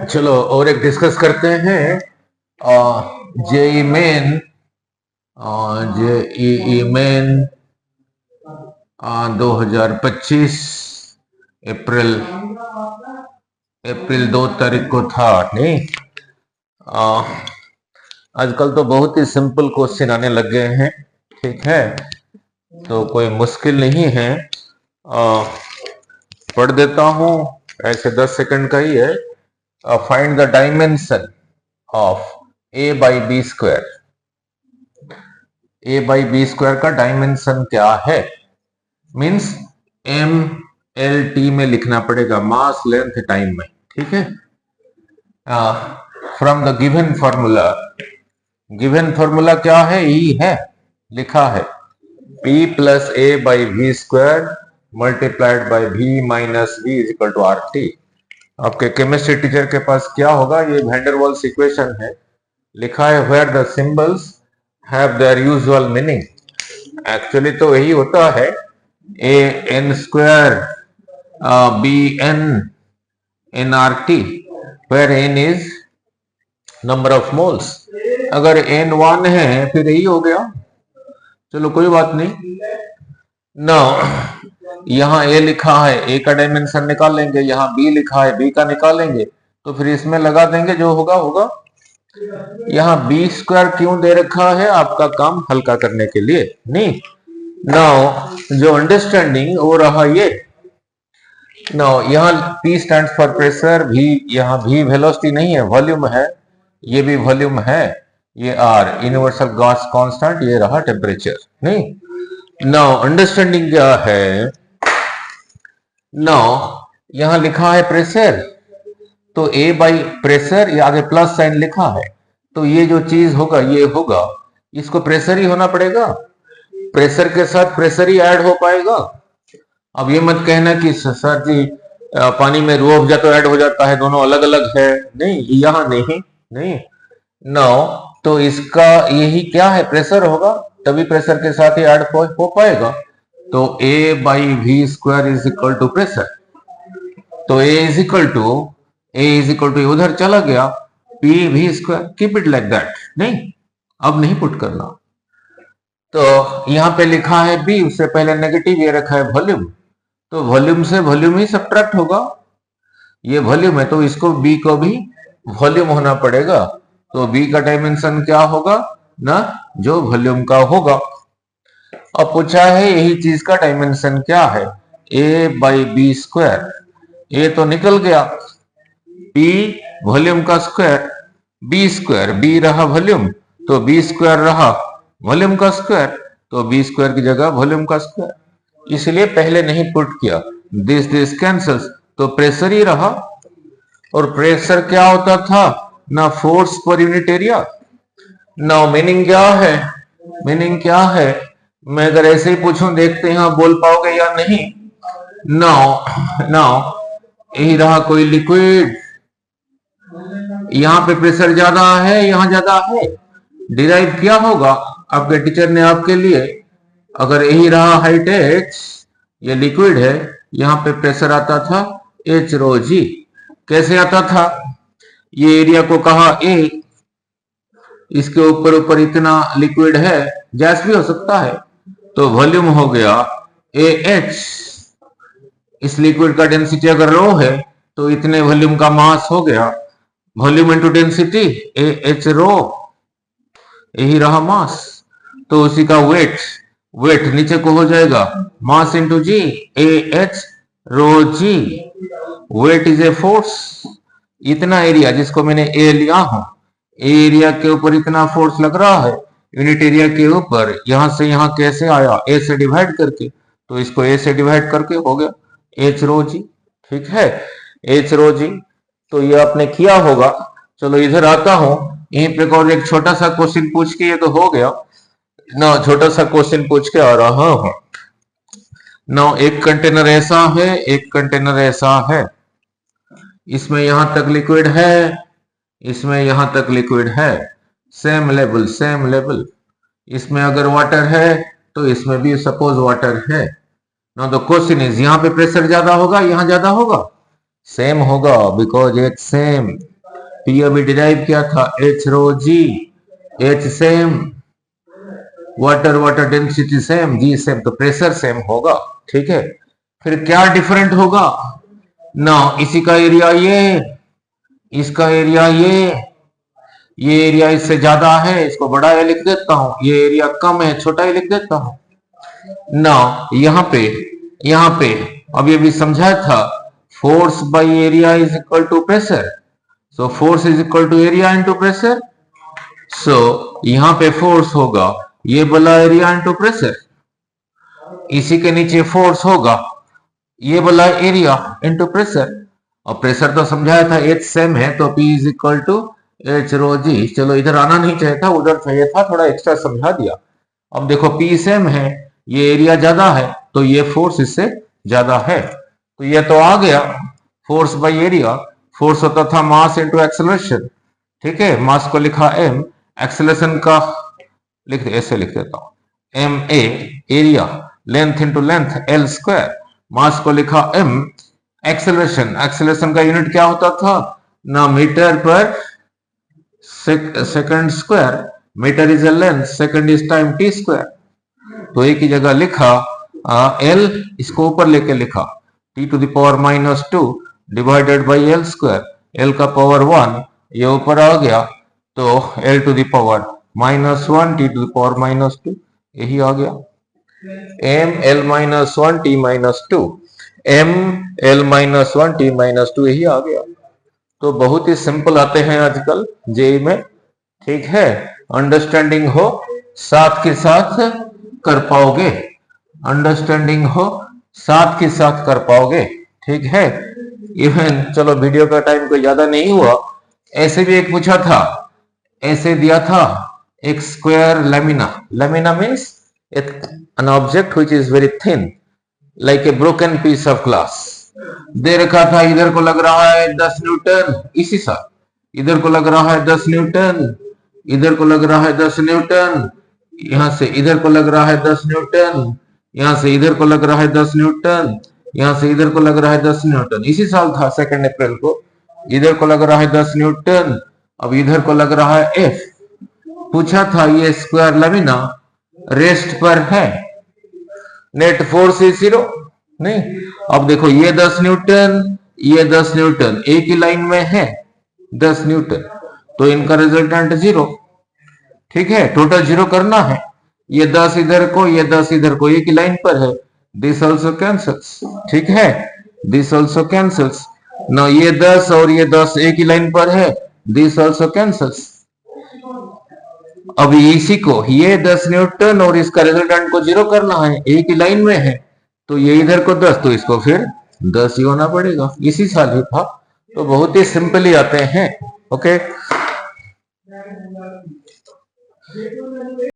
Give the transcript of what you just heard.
चलो और एक डिस्कस करते हैं। जेई मेन, जेई मेन 2025 अप्रैल अप्रैल 2 तारीख को था नहीं। आजकल तो बहुत ही सिंपल क्वेश्चन आने लग गए हैं, ठीक है, तो कोई मुश्किल नहीं है। पढ़ देता हूं, ऐसे 10 सेकंड का ही है। Find the dimension of a by B square. a by B square का डायमेंशन क्या है? मीन्स m l t में लिखना पड़ेगा, मास लेंथ टाइम में, ठीक है। From the given formula, given formula क्या है? ई है, लिखा है p plus a by V square multiplied by v minus v is equal to R T. आपके केमिस्ट्री टीचर के पास क्या होगा? ये वैन डेर वाल्स इक्वेशन है, लिखा है where the symbols have their usual meaning. Actually तो यही होता है, a n स्क्वायर b n n r t, where n is number of moles. अगर n 1 है फिर यही हो गया, चलो कोई बात नहीं। ना यहाँ a लिखा है, a का डायमेंशन निकालेंगे, यहाँ b लिखा है, b का निकालेंगे, तो फिर इसमें लगा देंगे, जो होगा होगा। यहाँ बी स्क्वायर क्यों दे रखा है? आपका काम हल्का करने के लिए नहीं। नाउ जो अंडरस्टैंडिंग हो रहा ये, नाउ यहाँ P stands for pressure, V यहाँ V वेलोसिटी नहीं है, वॉल्यूम है, ये भी वॉल्यूम है, ये R यूनिवर्सल गॉस कांस्टेंट, ये रहा टेम्परेचर नहीं। नाउ अंडरस्टैंडिंग क्या है? नाउ यहाँ लिखा है प्रेशर, तो A बाई प्रेशर, ये आगे प्लस साइन लिखा है, तो ये जो चीज होगा ये होगा, इसको प्रेशर ही होना पड़ेगा, प्रेशर के साथ प्रेशर ही ऐड हो पाएगा। अब ये मत कहना कि सर जी पानी में रूह अफ़ज़ा तो ऐड हो जाता है, दोनों अलग अलग है, नहीं, यहाँ नहीं नहीं। नाउ तो इसका यही क्या है? प्रेशर होगा, तभी प्रेशर के साथ ही ऐड हो पाएगा, तो A by V square is equal to pressure, तो A इज इक्वल टू उधर चला गया P V square, keep it like that नहीं, अब नहीं पुट करना। तो यहाँ पे लिखा है B, उससे पहले नेगेटिव ये रखा है वॉल्यूम, तो वॉल्यूम से वॉल्यूम ही सब्ट्रैक्ट होगा, ये वॉल्यूम है तो इसको B को भी वॉल्यूम होना पड़ेगा, तो B का डायमेंशन क्या होगा ना, जो वॉल्यूम का होगा। अब पूछा है यही चीज का डायमेंशन क्या है? A by B square, A तो निकल गया, P वॉल्यूम का स्क्वायर, B स्क्वायर, B रहा वॉल्यूम, तो B स्क्वायर रहा वॉल्यूम का स्क्वायर, तो B स्क्वायर की जगह वॉल्यूम का स्क्वायर, इसलिए पहले नहीं पुट किया, दिस कैंसल्स, तो प्रेशर ही रहा। और प्रेशर क्या होता था ना, force per unit area. Now meaning क्या है? मीनिंग क्या है? मैं अगर ऐसे ही पूछूं, देखते हैं बोल पाओगे या नहीं। नाउ यही रहा कोई लिक्विड, यहाँ पे प्रेशर ज्यादा है, यहाँ ज्यादा है, डिराइव किया होगा आपके टीचर ने आपके लिए। अगर यही रहा हाइट h, ये लिक्विड है, यहाँ पे प्रेशर आता था h रो जी। कैसे आता था? ये एरिया को कहा A, इसके ऊपर इतना लिक्विड है, गैस भी हो सकता है, तो वॉल्यूम हो गया AH। इस लिक्विड का डेंसिटी अगर रो है तो इतने वॉल्यूम का मास हो गया, वॉल्यूम इनटू डेंसिटी AH रो, यही रहा मास, तो उसी का वेट नीचे को हो जाएगा mass into G, AH rho G, weight is a force. इतना एरिया जिसको मैंने A लिया हूं, एरिया के ऊपर इतना फोर्स लग रहा है, यूनिट एरिया के ऊपर, यहां से यहां कैसे आया? A से डिवाइड करके, तो इसको A से डिवाइड करके हो गया H रो जी, ठीक है, H रो जी। तो ये आपने किया होगा। चलो इधर आता हूं, यहीं पे और एक छोटा सा क्वेश्चन पूछ के, ये तो हो गया ना, छोटा सा क्वेश्चन पूछ के आ रहा हूं ना। एक कंटेनर ऐसा है, एक कंटेनर ऐसा है, इसमें यहां तक लिक्विड है, इसमें यहां तक लिक्विड है, सेम लेवल। इसमें अगर वाटर है तो इसमें भी सपोज वाटर है, नाउ द क्वेश्चन इज, यहाँ पे प्रेशर ज्यादा होगा, यहाँ ज्यादा होगा? सेम होगा, बिकॉज एच सेम। पी अभी डिराइव किया था, h rho g, h same, water water density same, g same, तो प्रेशर सेम होगा। ठीक है, फिर क्या डिफरेंट होगा ना? इसी का एरिया ये, इसका एरिया ये एरिया इससे ज्यादा है, इसको बड़ा ए लिख देता हूं, ये एरिया कम है, छोटा ए लिख देता हूं ना। यहाँ पे अभी अभी समझाया था, force by area is equal to pressure, so force is equal to area into pressure. So यहाँ पे फोर्स होगा ये वाला एरिया इनटू प्रेशर, इसी के नीचे फोर्स होगा ये वाला एरिया इनटू प्रेशर, और प्रेशर तो समझाया था एच सेम है, तो P is equal to h rho g. चलो इधर आना नहीं चाहिए था, उधर चाहिए था, थोड़ा एक्स्ट्रा समझा दिया। अब देखो P सेम है, ये एरिया ज्यादा है, तो ये फोर्स इससे ज्यादा है, तो ये तो आ गया फोर्स बाय एरिया। फोर्स होता था मास इनटू एक्सेलरेशन। ठीक है, मास को लिखा m, एक्सेलरेशन का ऐसे लिख देता हूं, M A area, length into length L square, mass को लिखा m, एक्सेलरेशन का यूनिट क्या होता था ना? Metre per second square, metre is a length, second is time t square, तो एक ही जगह लिखा l, इसको ऊपर लेके लिखा t to the power -2 divided by l square, l का पावर 1 ये ऊपर आ गया, तो l to the power -1 t to the power -2, यही आ गया m l -1 t -2, m l -1 t -2, यही आ गया। तो बहुत ही सिंपल आते हैं आजकल जेई में। ठीक है, अंडरस्टैंडिंग हो साथ के साथ कर पाओगे, अंडरस्टैंडिंग हो साथ के साथ कर पाओगे। ठीक है, इवन चलो वीडियो का टाइम कोई ज्यादा नहीं हुआ, ऐसे भी एक पूछा था, ऐसे दिया था एक square lamina, lamina means an object which is very thin like a broken piece of glass, दे रखा था, इधर को लग रहा है 10 न्यूटन, इसी साथ इधर को लग रहा है 10 न्यूटन, इधर को लग रहा है 10 न्यूटन, यहां से इधर को लग रहा है 10 न्यूटन, यहां से इधर को लग रहा है 10 न्यूटन, यहां से इधर को लग रहा है 10 न्यूटन, इसी साल था 2 अप्रैल को, इधर को लग रहा है 10 न्यूटन, अब इधर को लग रहा है F। पूछा था ये स्क्वायर लेमिना रेस्ट पर है, नेट फोर्स इज 0 नहीं। अब देखो ये 10 न्यूटन, ये 10 न्यूटन एक ही लाइन में है 10 न्यूटन, तो इनका रिजल्टेंट 0। ठीक है, टोटल 0 करना है, ये 10 इधर को, ये 10 इधर को, एक ही लाइन पर है, दिस ऑल्सो कैंसल्स। ठीक है, दिस ऑल्सो कैंसल्स ना, ये 10 और ये 10 एक ही लाइन पर है, दिस ऑल्सो कैंसल्स। अब इसी को ये 10 न्यूटन और इसका रिजल्टेंट को 0 करना है, एक ही लाइन में है, तो ये इधर को 10, तो इसको फिर 10 ही होना पड़ेगा, इसी साल ही था। तो बहुत ही सिंपली आते हैं। ओके।